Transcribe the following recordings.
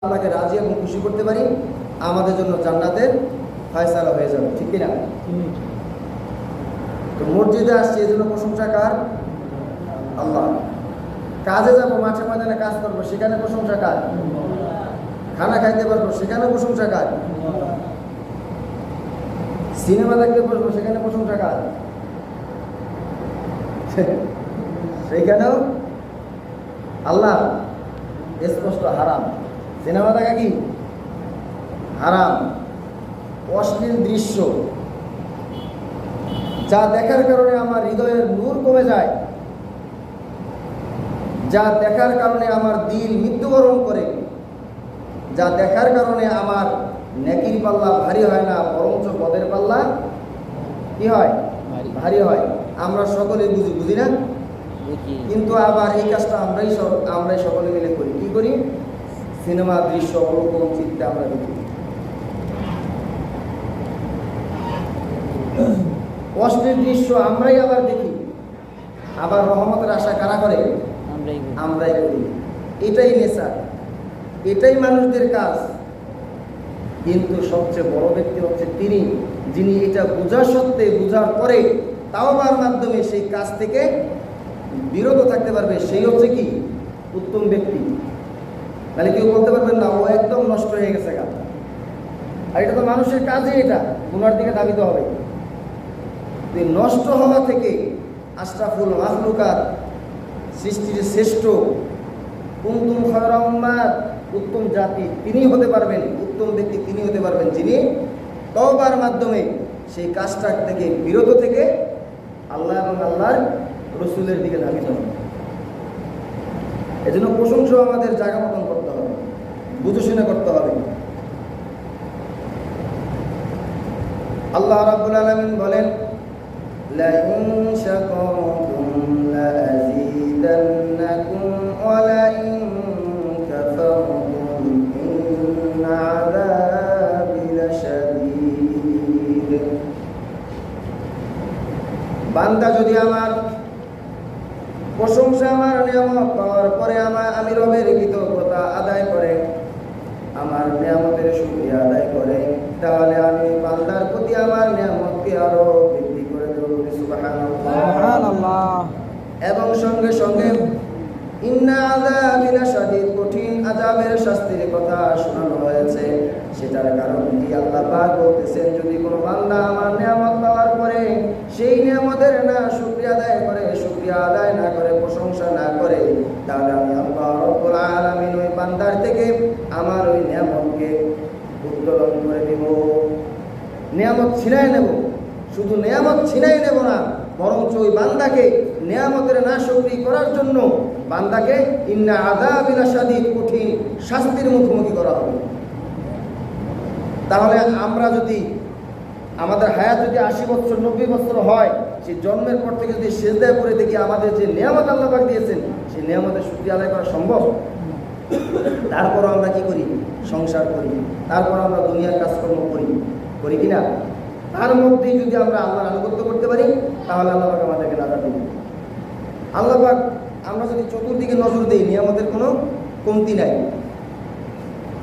আল্লাহকে রাজি এবং খুশি করতে পারি, আমাদের জন্য জান্নাতের ফয়সালা হয়ে যাবে, ঠিক কিনা? তো মসজিদে আসছি এই জন্য প্রশংসা কার? আল্লাহ। কাজে যাবো, মাঠে ময়দানে কাজ করবো, সেখানে প্রশংসা কার? খানা খাইতে পারবো, সেখানে প্রশংসা কার? সিনেমা দেখতে বসবো, সেখানে প্রশংসা কার? সেইখানেও আল্লাহ। স্পষ্ট হারাম। সিনেমা দেখা কি হারাম? অশ্লীল দৃশ্য যা দেখার কারণে আমার হৃদয়ের নূর কমে যায়, যা দেখার কারণে আমার দিল মৃত্যুবরণ করে, যা দেখার কারণে আমার নেকির পাল্লা ভারী হয় না, বরঞ্চ পদের পাল্লা কি হয়? ভারী হয়। আমরা সকলে বুঝি না? কিন্তু আবার এই কাজটা আমরাই সকলে মিলে করি। কি করি? সিনেমা দৃশ্য অবলোকন চিত্তে আমরা দেখি। অশ্লীল দৃশ্য আমরাই আবার দেখি, আবার রহমতের আশা কারা করে? আমরাই করি। এটাই নেশা, এটাই মানুষদের কাজ। কিন্তু সবচেয়ে বড় ব্যক্তি হচ্ছে তিনি, যিনি এটা বোঝা সত্ত্বে, বোঝার পরে তাওবার মাধ্যমে সেই কাজ থেকে বিরত থাকতে পারবে, সেই হচ্ছে কি উত্তম ব্যক্তি। তাহলে কেউ বলতে পারবেন না ও একদম নষ্ট হয়ে গেছে গা। আর এটা তো মানুষের কাজই, এটা গুনার দিকে ধাবিত হবে। নষ্ট হওয়া থেকে আশরাফুল মাখলুকাত, সৃষ্টির শ্রেষ্ঠ, কুনতুম খায়রা উম্মাত, উত্তম জাতি তিনি হতে পারবেন, উত্তম ব্যক্তি তিনি হতে পারবেন, যিনি তওবার মাধ্যমে সেই কাজটা থেকে বিরত থেকে আল্লাহ এবং আল্লাহর রসুলের দিকে ধাবিত হবে। এজন্য প্রশংসা আমাদের জায়গা মতন করতে হবে, বুঝে শুনে করতে হবে। আল্লাহ রাব্বুল আলামিন বলেন, লাইন শাকারতুম লাযীদান্নাকুম ওয়া লাইন কাফারতুম ইন্না আযাবি লাশাদীদ। বান্দা যদি আমার প্রশংসা, আমার নিয়ামত পাওয়ার পরে আমি রবের কৃতজ্ঞতা আদায় করে, আমার নিয়ামতের শুকরিয়া আদায় করে, তাহলে আমি বান্দার প্রতি আমার নিয়ামতকে আরো বৃদ্ধি করে দেব। সুবহানাল্লাহ। এবং সঙ্গে সঙ্গে ইন্না আযাবি লাশাদীদ, কঠিন আযাবের শাস্তির কথা শোনানো হয়েছে। সেটার কারণ কি? আল্লাহ পাক বলতেছেন, যদি কোনো বান্দা আমার নিয়ামত পাওয়ার পরে সেই নিয়ামতের না শুকরিয়া আদায় করে, শুকরিয়া আদায় না করে, প্রশংসা না করে, তাহলে আমি আল্লাহ রাব্বুল আলামিন ওই বান্দার থেকে আমার ওই নিয়ামতকে উত্তোলন করে দেব, নিয়ামত ছিনাই নেব। শুধু নিয়ামত ছিনাই নেব না, বরঞ্চ ওই বান্দাকে নিয়ামতের নাশকরি করার জন্য বান্দাকে ইন্না আযাবি লাশাদীদ, কঠিন শাস্তির মুখোমুখি করা হবে। তাহলে আমরা যদি আমাদের হায়াত যদি 80 বছর 90 বছর হয়, সেই জন্মের পর থেকে যদি সিজদায় পড়ে দেখি আমাদের যে নিয়ামত আল্লাহ পাক দিয়েছেন, সেই নিয়ামতের শুকরিয়া আদায় করা সম্ভব? তারপরও আমরা কি করি? সংসার করি, তারপর আমরা দুনিয়ার কাজকর্ম করি কিনা? তার মধ্যেই যদি আমরা আল্লাহর আনুগত্য করতে পারি, তাহলে আল্লাহ পাক আমাদেরকে নাজাত দিবেন। আল্লাহ পাক, আমরা যদি চতুর্দিকে নজর দিই, নিয়ামতের কোনো কমতি নাই।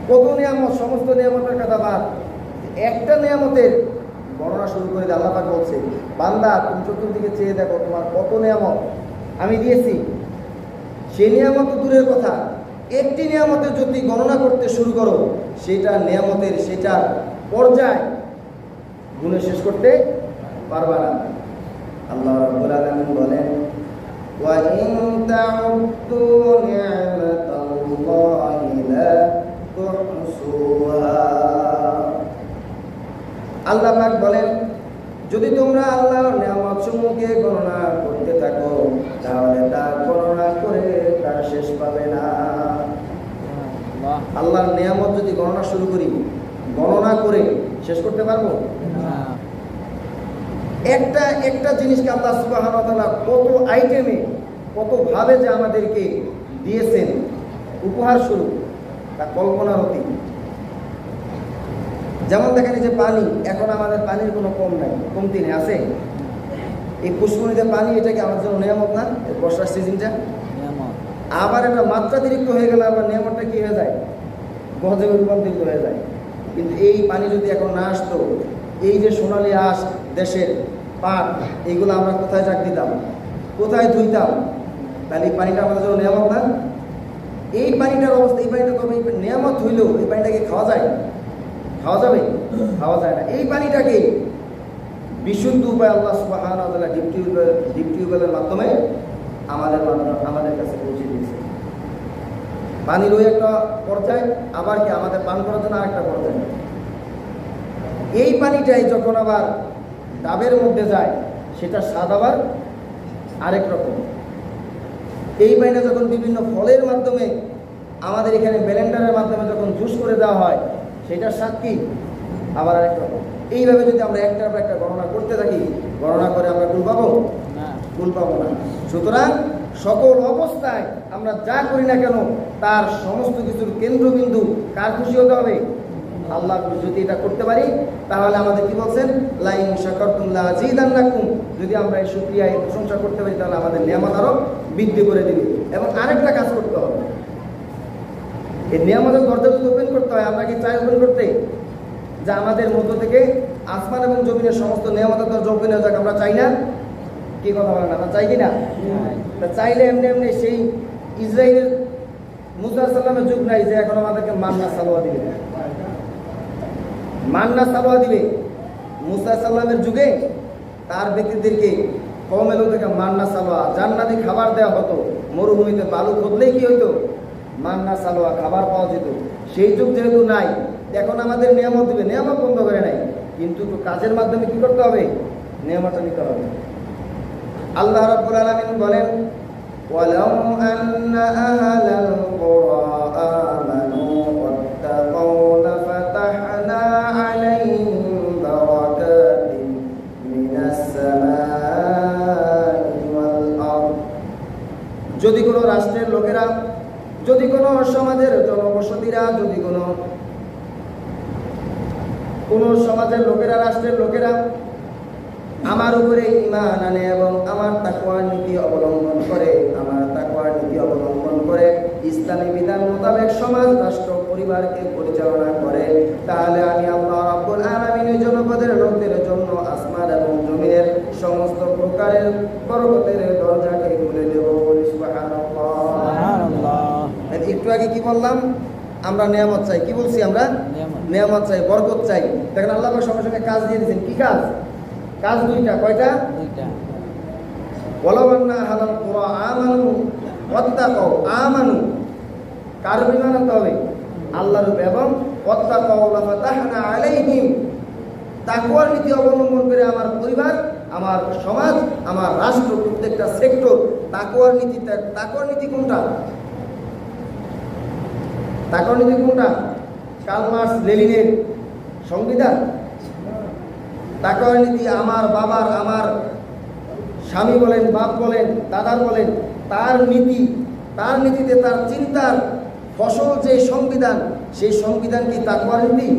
কত নিয়ামত, সমস্ত নিয়ামতের কথা বাদ, একটা নিয়ামতের বর্ণনা শুরু করে দিয়ে আল্লাহ পাক বলছে, বান্দা তুমি চতুর্দিকে চেয়ে দেখো, তোমার কত নিয়ামত আমি দিয়েছি। সেই নিয়ামত দূরের কথা, একটি নিয়ামতের যদি গণনা করতে শুরু করো, সেটা নিয়ামতের সেটার পর্যায় গুণে শেষ করতে পারবা না। আল্লাহ রাব্বুল আলামিন বলেন, ওয়া ইন তাউদ্দু নি'মাতাল্লাহি লা তুহসুহা। আল্লাহ পাক বলেন, যদি তোমরা আল্লাহর নিয়ামতসমূহকে গণনা করতে থাকো, তাহলে তা গণনা করে তার শেষ পাবে না। আল্লাহর নিয়ামত যদি গণনা শুরু করি, গণনা করে শেষ করতে পারবো না। একটা জিনিসকে আল্লাহ সুবহানাহু ওয়া তাআলা কত আইটেমে, কত ভাবে যে আমাদেরকে দিয়েছেন উপহার স্বরূপ, তা কল্পনার অতীত। যেমন দেখেন, যে পানি, এখন আমাদের পানির কোনো কমতি নেই, আছে। এই পুষ্করিণীতে পানি, এটা কি আমার জন্য নিয়ামত না? বর্ষার সিজনটা আবার একটা মাত্রাতিরিক্ত হয়ে গেলে আবার নিয়ামতটা কি হয়ে যায়? গজবে রূপান্তরিত হয়ে যায়। কিন্তু এই পানি যদি এখন না আসতো, এই যে সোনালি আঁশ দেশের পাট, এইগুলো আমরা কোথায় চাক দিতাম, কোথায় ধুইতাম? তাহলে এই পানিটা আমাদের জন্য নিয়ামত না? এই পানিটার অবস্থা, এই পানিটা তবে নিয়ামত হইলেও এই পানিটাকে খাওয়া যায়? খাওয়া যাবে? খাওয়া যায় না। এই পানিটাকে বিশুদ্ধ উপায় আল্লাহ সুবহানাহু ওয়া তাআলা ডিপ টিউবওয়েলের মাধ্যমে আমাদের কাছে পৌঁছে দিয়েছে। পানির ওই একটা পর্যায়, আবার কি আমাদের পান করার জন্য আরেকটা পর্যায়। এই পানিটাই যখন আবার ডাবের মধ্যে যায়, সেটা স্বাদ আবার আরেক রকম। এই পানিটা যখন বিভিন্ন ফলের মাধ্যমে আমাদের এখানে ব্লেন্ডারের মাধ্যমে যখন জুস করে দেওয়া হয়, সেটার স্বাদ কি আবার আরেক রকম। এইভাবে যদি আমরা একটার পর একটা গণনা করতে থাকি, গণনা করে আমরা কুল পাবো না, কুল পাবো না। সুতরাং সকল অবস্থায় আমরা যা করি না কেন, তার সমস্ত কিছুর কেন্দ্রবিন্দু কার খুশি হতে হবে? আল্লাহ। যদি এটা করতে পারি, তাহলে আমাদের কি বলছেন, লা ইন শাকারতুম লা আযীদান্নাকুম। যদি আমরা এই শুকরিয়া, এই প্রশংসা করতে পারি, তাহলে আমাদের নিয়ামত আরো বৃদ্ধি করে দিবে। এবং আরেকটা কাজ করতে হবে, এই নিয়ামতের দরজা যদি ওপেন করতে হয়, আমরা কি চাই ওপেন করতে? যে আমাদের মধ্য থেকে আসমান এবং জমিনের সমস্ত নিয়ামতের দরজা ওপেন হয়ে যাক, আমরা চাই না? কি কথা বলেন, আমরা চাই কি না? তা চাইলে এমনি এমনি সেই ইসরায়েলের মুসা সাল্লামের যুগ নাই যে এখন আমাদেরকে মান্না সালোয়া দিবে। মান্না সালোয়া দিবে মুসা সাল্লামের যুগে তার ব্যক্তিদেরকে কম এলো থেকে মান্না সালোয়া জান্নাতি খাবার দেওয়া হতো। মরুভূমিতে বালু খুঁজলেই কি হইতো? মান্না সালোয়া খাবার পাওয়া যেত। সেই যুগ যেহেতু নাই, এখন আমাদের নিয়ামত দিবে, নিয়ামত বন্ধ করে নাই, কিন্তু একটু কাজের মাধ্যমে কি করতে হবে? নিয়ামতটা নিতে হবে। আল্লাহ রাব্বুল আলামিন বলেন, ওয়ালাউ আন্না আহলাল কুরা আমানু ওয়াত্তাকাউ লাফাতাহনা আলাইহিম বারাকাতিন মিনাস সামাই ওয়াল আরদ। যদি কোনো রাষ্ট্রের লোকেরা, যদি কোনো সমাজের জনবসতিরা, যদি কোনো সমাজের লোকেরা, রাষ্ট্রের লোকেরা আমার উপরে ঈমান আনে এবং আমার তাকওয়ার নীতি অবলম্বন করে, আমার তাকওয়ার নীতি অবলম্বন করে ইসলামী বিধান মোতাবেক সমাজ, রাষ্ট্র, পরিবারকে পরিচালনা করে, তাহলে আমি আল্লাহ রাব্বুল আলামিন ওই জনপদের লোকদের জন্য আসমান এবং জমিনের সমস্ত প্রকারের বরকতের দরজাকে খুলে দেব। সুবহানাল্লাহ। একটু আগে কি বললাম? আমরা নিয়ামত চাই। কি বলছি? আমরা নিয়ামত চাই, বরকত চাই। দেখেন আল্লাহ পাক সঙ্গে সঙ্গে কাজ দিয়ে দিয়েছেন। কি কাজ? কাজ দুইটা। কয়টা? দুইটা। ওয়ালাউ আন্না আহলাল কুরা আমানু ওয়াত্তাকাউ। আমানু, কার ঈমান আনতে হবে? আল্লাহর উপর। এবং ওয়াত্তাকাউ লাফাতাহনা আলাইহিম, তাকওয়ার নীতি অবলম্বন করে আমার পরিবার, আমার সমাজ, আমার রাষ্ট্র, প্রত্যেকটা সেক্টর তাকওয়ার নীতি। তাকওয়ার নীতি কোনটা? তাকওয়ার নীতি কোনটা? কার্ল মার্কস লেনিনের সংবিধান। তাকওয়ার নীতি আমার বাবার, আমার স্বামী বলেন, বাপ বলেন, দাদার বলেন, তার নীতি, তার নীতিতে তার চিন্তার ফসল যে সংবিধান, সেই সংবিধান কি তাকওয়ার নীতি?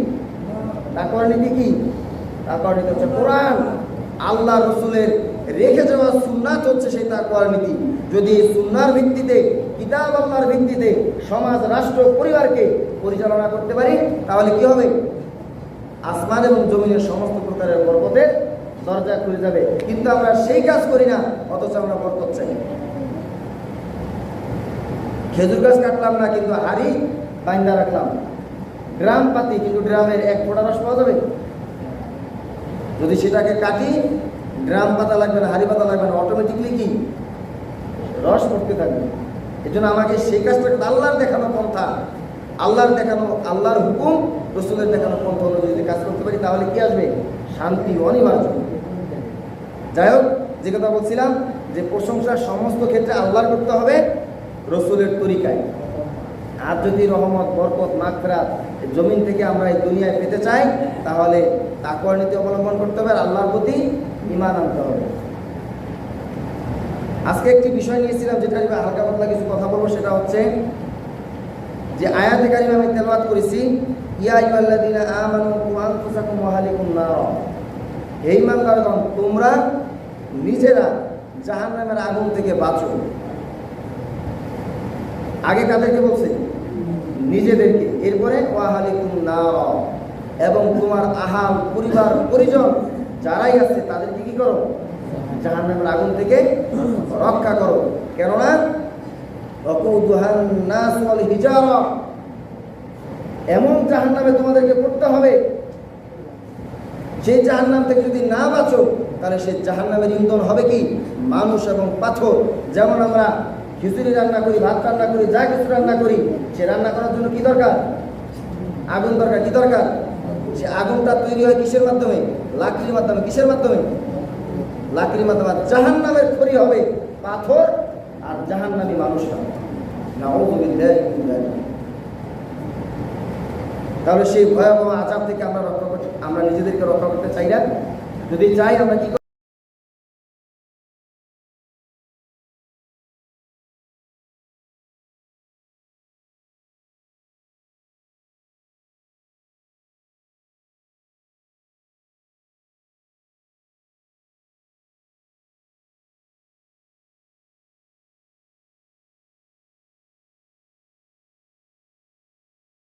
তাকওয়ার নীতি কি? তাকওয়ার নীতি হচ্ছে কোরআন, আল্লাহ রসুলের রেখে যাওয়া সুন্নাত হচ্ছে সেই তাকওয়ার নীতি। যদি এই সুন্নার ভিত্তিতে, কিতাব আল্লাহর ভিত্তিতে সমাজ, রাষ্ট্র, পরিবারকে পরিচালনা করতে পারি, তাহলে কি হবে? আসমান এবং জমিনের সমস্ত প্রকারের বরকতের দরজা খুলে যাবে। কিন্তু আমরা সেই কাজ করি না, অথচ আমরা বরকত চাই। খেজুর গাছ কাটলাম না, কিন্তু হাড়ি বাইন্দা রাখলাম। ড্রাম পাতি, কিন্তু ড্রামের এক ফোঁটা রস পাওয়া যাবে? যদি সেটাকে কাটি, ড্রাম পাতা লাগবে না, হাড়ি পাতা লাগবে না, অটোমেটিকলি কি রস পড়তে থাকবে। এই জন্য আমাকে সেই কাজটা আল্লাহর দেখানো পন্থা, আল্লাহর দেখানো, আল্লাহর হুকুম, রসুলের দেখানো পন্থা অনুযায়ী যদি কাজ করতে পারি, তাহলে কি আসবে? শান্তি অনিবার্য। যাই হোক, যে কথা বলছিলাম, যে প্রশংসা সমস্ত ক্ষেত্রে আল্লাহর করতে হবে, রসুলের তরিকায়। আর যদি রহমত, বরকত, মাগফিরাত জমিন থেকে আমরা এই দুনিয়ায় পেতে চাই, তাহলে তাকওয়ার নীতি অবলম্বন করতে হবে, আর আল্লাহর প্রতি ঈমান আনতে হবে। আজকে একটি বিষয় নিয়েছিলাম, যেটা আমি হালকা পাতলা কিছু কথা বলবো। সেটা হচ্ছে যে আয়াতে কারিমা আমি তেলাওয়াত করেছি, ইয়া আইয়ুহাল্লাযীনা আমানু কু আনফুসাকুম ওয়া আহলিকুম নার। হে ঈমানদারগণ, তোমরা নিজেরা জাহান্নামের আগুন থেকে বাঁচো। আগে কাদেরকে বলছে? নিজেদেরকে, এরপরে ওয়াহালিকুম নার, এবং তোমার আহাল পরিবার পরিজন যারাই আছে তাদেরকে কি করো? জাহান্নামের আগুন থেকে রক্ষা করো। কেননা ওয়াকুদুহান নাস ওয়াল হিজারা, এমন জাহান্নামে তোমাদেরকে পড়তে হবে, সেই জাহান্নাম থেকে যদি না বাঁচো তাহলে সেই জাহান্নামের ইন্ধন হবে কি? মানুষ এবং পাথর। যেমন আমরা খিচুড়ি রান্না করি, ভাত রান্না করি, যা কিছু রান্না করি, সে রান্না করার জন্য কি দরকার? আগুন দরকার। কি দরকার? সে আগুনটা তৈরি হয় কিসের মাধ্যমে? লাকড়ির মাধ্যমে। কিসের মাধ্যমে? লাকড়ির মাধ্যমে। জাহান্নামের খড়ি হবে পাথর আর জাহান্নামী মানুষরা। নাউযুবিল্লাহি মিন যালিক। তাহলে সেই ভয়াবহ আযাব থেকে আমরা নিজেদেরকে রক্ষা করতে চাই না? যদি চাই আমরা কি